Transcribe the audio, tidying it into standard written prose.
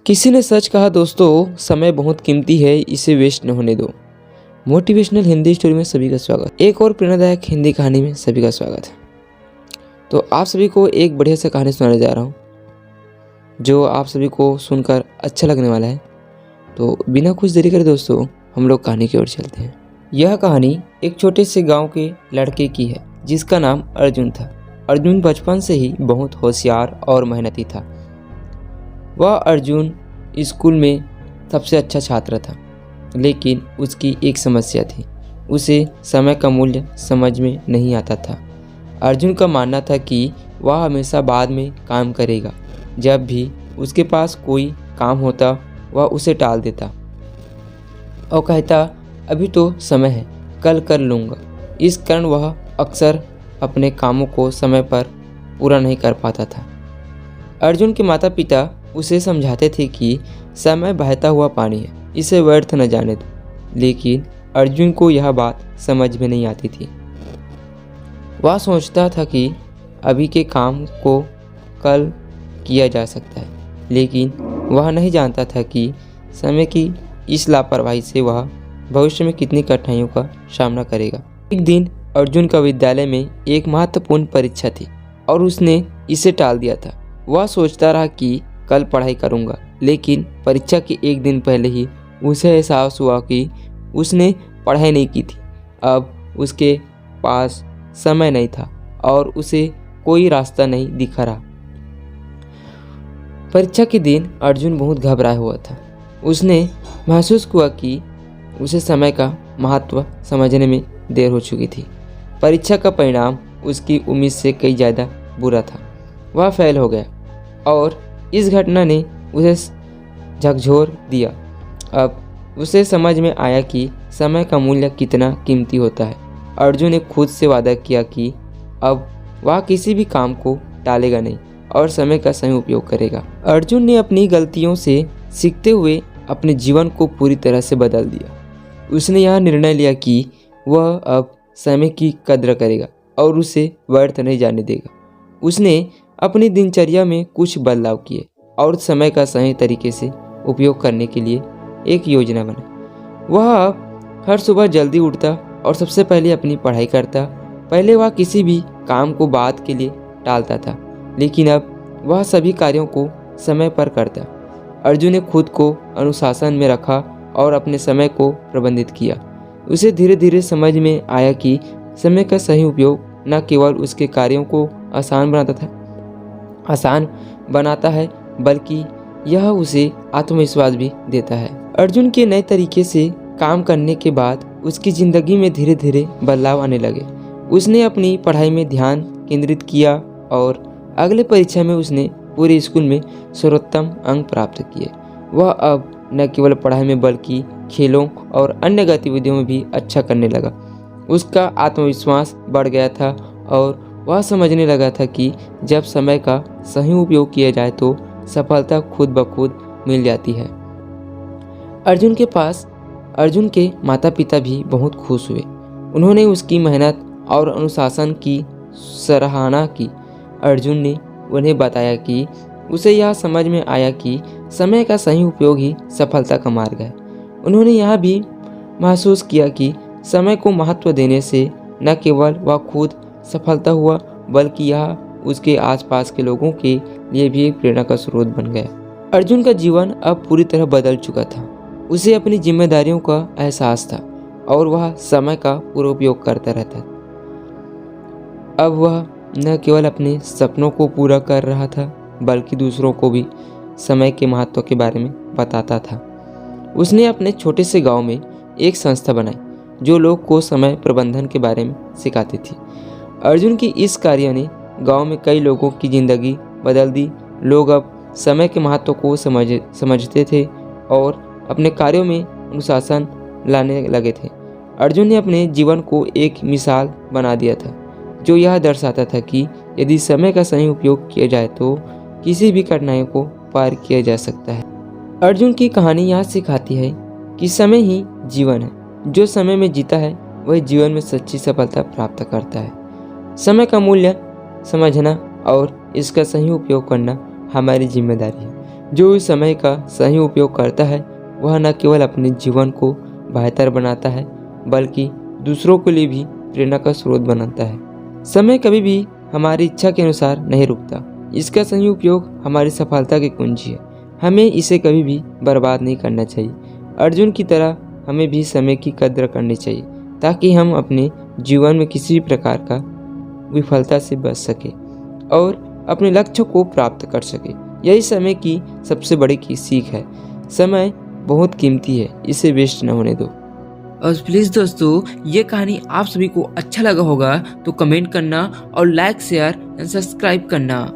किसी ने सच कहा दोस्तों, समय बहुत कीमती है, इसे वेस्ट न होने दो। मोटिवेशनल हिंदी स्टोरी में सभी का स्वागत। एक और प्रेरणादायक हिंदी कहानी में सभी का स्वागत है। तो आप सभी को एक बढ़िया सा कहानी सुनाने जा रहा हूँ जो आप सभी को सुनकर अच्छा लगने वाला है। तो बिना कुछ देरी करे दोस्तों, हम लोग कहानी की ओर चलते हैं। यह कहानी एक छोटे से गाँव के लड़के की है जिसका नाम अर्जुन था। अर्जुन बचपन से ही बहुत होशियार और मेहनती था। वह अर्जुन स्कूल में सबसे अच्छा छात्र था, लेकिन उसकी एक समस्या थी। उसे समय का मूल्य समझ में नहीं आता था। अर्जुन का मानना था कि वह हमेशा बाद में काम करेगा। जब भी उसके पास कोई काम होता वह उसे टाल देता और कहता अभी तो समय है, कल कर लूँगा। इस कारण वह अक्सर अपने कामों को समय पर पूरा नहीं कर पाता था। अर्जुन के माता पिता उसे समझाते थे कि समय बहता हुआ पानी है, इसे व्यर्थ न जाने दो, लेकिन अर्जुन को यह बात समझ में नहीं आती थी। वह सोचता था कि अभी के काम को कल किया जा सकता है, लेकिन वह नहीं जानता था कि समय की इस लापरवाही से वह भविष्य में कितनी कठिनाइयों का सामना करेगा। एक दिन अर्जुन का विद्यालय में एक महत्वपूर्ण परीक्षा थी और उसने इसे टाल दिया था। वह सोचता रहा कि कल पढ़ाई करूंगा, लेकिन परीक्षा के एक दिन पहले ही उसे एहसास हुआ कि उसने पढ़ाई नहीं की थी। अब उसके पास समय नहीं था और उसे कोई रास्ता नहीं दिख रहा। परीक्षा के दिन अर्जुन बहुत घबराया हुआ था। उसने महसूस हुआ कि उसे समय का महत्व समझने में देर हो चुकी थी। परीक्षा का परिणाम उसकी उम्मीद से कई ज़्यादा बुरा था। वह फेल हो गया और इस घटना ने उसे झकझोर दिया। अब उसे समझ में आया कि समय का मूल्य कितना कीमती होता है। अर्जुन ने खुद से वादा किया कि अब वह किसी भी काम को टालेगा नहीं और समय का सही उपयोग करेगा। अर्जुन ने अपनी गलतियों से सीखते हुए अपने जीवन को पूरी तरह से बदल दिया। उसने यह निर्णय लिया कि वह अब समय की कद्र करेगा और उसे व्यर्थ नहीं जाने देगा। उसने अपनी दिनचर्या में कुछ बदलाव किए और समय का सही तरीके से उपयोग करने के लिए एक योजना बनाई। वह अब हर सुबह जल्दी उठता और सबसे पहले अपनी पढ़ाई करता। पहले वह किसी भी काम को बाद के लिए टालता था, लेकिन अब वह सभी कार्यों को समय पर करता। अर्जुन ने खुद को अनुशासन में रखा और अपने समय को प्रबंधित किया। उसे धीरे धीरे समझ में आया कि समय का सही उपयोग न केवल उसके कार्यों को आसान बनाता है, बल्कि यह उसे आत्मविश्वास भी देता है। अर्जुन के नए तरीके से काम करने के बाद उसकी ज़िंदगी में धीरे धीरे बदलाव आने लगे। उसने अपनी पढ़ाई में ध्यान केंद्रित किया और अगले परीक्षा में उसने पूरे स्कूल में सर्वोत्तम अंक प्राप्त किए। वह अब न केवल पढ़ाई में बल्कि खेलों और अन्य गतिविधियों में भी अच्छा करने लगा। उसका आत्मविश्वास बढ़ गया था और वह समझने लगा था कि जब समय का सही उपयोग किया जाए तो सफलता खुद ब खुद मिल जाती है। अर्जुन के माता पिता भी बहुत खुश हुए। उन्होंने उसकी मेहनत और अनुशासन की सराहना की। अर्जुन ने उन्हें बताया कि उसे यह समझ में आया कि समय का सही उपयोग ही सफलता का मार्ग है। उन्होंने यह भी महसूस किया कि समय को महत्व देने से न केवल वह खुद सफलता हुआ, बल्कि यह उसके आसपास के लोगों के लिए भी एक प्रेरणा का स्रोत बन गया। अर्जुन का जीवन अब पूरी तरह बदल चुका था। उसे अपनी जिम्मेदारियों का एहसास था और वह समय का पूरा उपयोग करता रहता। अब वह न केवल अपने सपनों को पूरा कर रहा था, बल्कि दूसरों को भी समय के महत्व के बारे में बताता था। उसने अपने छोटे से गांव में एक संस्था बनाई जो लोग को समय प्रबंधन के बारे में सिखाती थी। अर्जुन की इस कार्य ने गांव में कई लोगों की ज़िंदगी बदल दी। लोग अब समय के महत्व को समझते थे और अपने कार्यों में अनुशासन लाने लगे थे। अर्जुन ने अपने जीवन को एक मिसाल बना दिया था जो यह दर्शाता था कि यदि समय का सही उपयोग किया जाए तो किसी भी कठिनाइयों को पार किया जा सकता है। अर्जुन की कहानी यह सिखाती है कि समय ही जीवन है। जो समय में जीता है वह जीवन में सच्ची सफलता प्राप्त करता है। समय का मूल्य समझना और इसका सही उपयोग करना हमारी जिम्मेदारी है। जो इस समय का सही उपयोग करता है वह न केवल अपने जीवन को बेहतर बनाता है बल्कि दूसरों के लिए भी प्रेरणा का स्रोत बनाता है। समय कभी भी हमारी इच्छा के अनुसार नहीं रुकता। इसका सही उपयोग हमारी सफलता की कुंजी है। हमें इसे कभी भी बर्बाद नहीं करना चाहिए। अर्जुन की तरह हमें भी समय की कद्र करनी चाहिए ताकि हम अपने जीवन में किसी भी प्रकार का विफलता से बच सके और अपने लक्ष्य को प्राप्त कर सके। यही समय की सबसे बड़ी की सीख है। समय बहुत कीमती है, इसे वेस्ट न होने दो। और प्लीज़ दोस्तों, ये कहानी आप सभी को अच्छा लगा होगा तो कमेंट करना और लाइक शेयर एंड सब्सक्राइब करना।